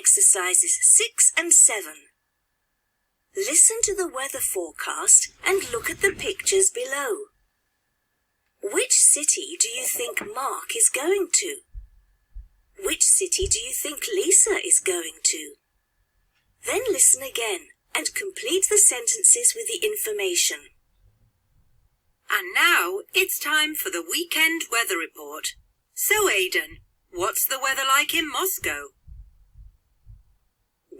Exercises 6 and 7. Listen to the weather forecast and look at the pictures below. Which city do you think Mark is going to? Which city do you think Lisa is going to? Then listen again and complete the sentences with the information. And now it's time for the weekend weather report. So, Aidan, what's the weather like in Moscow?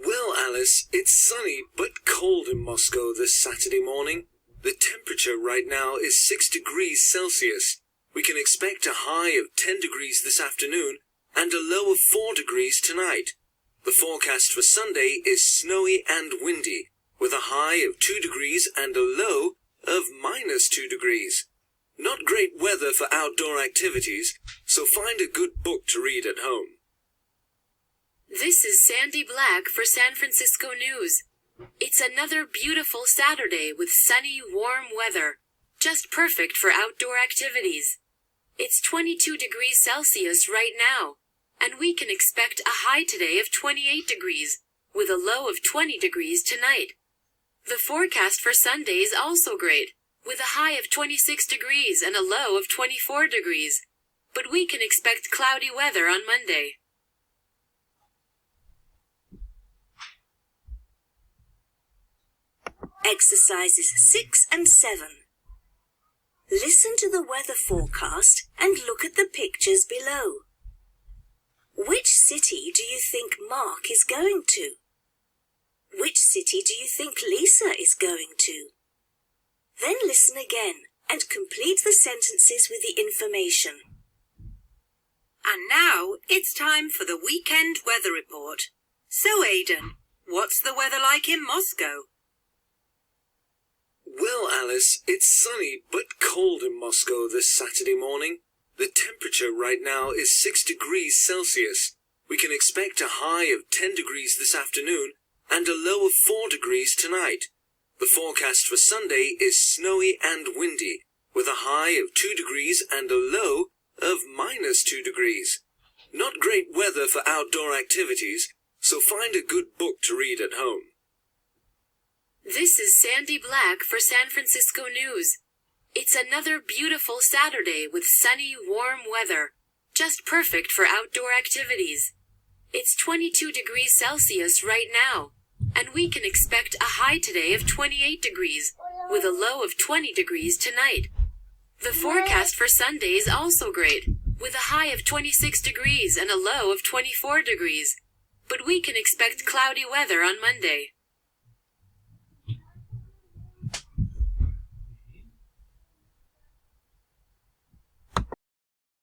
Well, Alice, it's sunny but cold in Moscow this Saturday morning. The temperature right now is 6 degrees Celsius. We can expect a high of 10 degrees this afternoon and a low of 4 degrees tonight. The forecast for Sunday is snowy and windy, with a high of 2 degrees and a low of -2 degrees. Not great weather for outdoor activities, so find a good book to read at home. This is Sandy Black for San Francisco News. It's another beautiful Saturday with sunny, warm weather, just perfect for outdoor activities. It's 22 degrees Celsius right now, and we can expect a high today of 28 degrees, with a low of 20 degrees tonight. The forecast for Sunday is also great, with a high of 26 degrees and a low of 24 degrees, but we can expect cloudy weather on Monday. Exercises 6 and 7. Listen to the weather forecast and look at the pictures below. Which city do you think Mark is going to? Which city do you think Lisa is going to? Then listen again and complete the sentences with the information. And now it's time for the weekend weather report. So, Aidan, what's the weather like in Moscow? Well, Alice, it's sunny but cold in Moscow this Saturday morning. The temperature right now is 6 degrees Celsius. We can expect a high of 10 degrees this afternoon and a low of 4 degrees tonight. The forecast for Sunday is snowy and windy, with a high of 2 degrees and a low of -2 degrees. Not great weather for outdoor activities, so find a good book to read at home. This is Sandy Black for San Francisco News. It's another beautiful Saturday with sunny, warm weather, just perfect for outdoor activities. It's 22 degrees Celsius right now, and we can expect a high today of 28 degrees, with a low of 20 degrees tonight. The forecast for Sunday is also great, with a high of 26 degrees and a low of 24 degrees, but we can expect cloudy weather on Monday.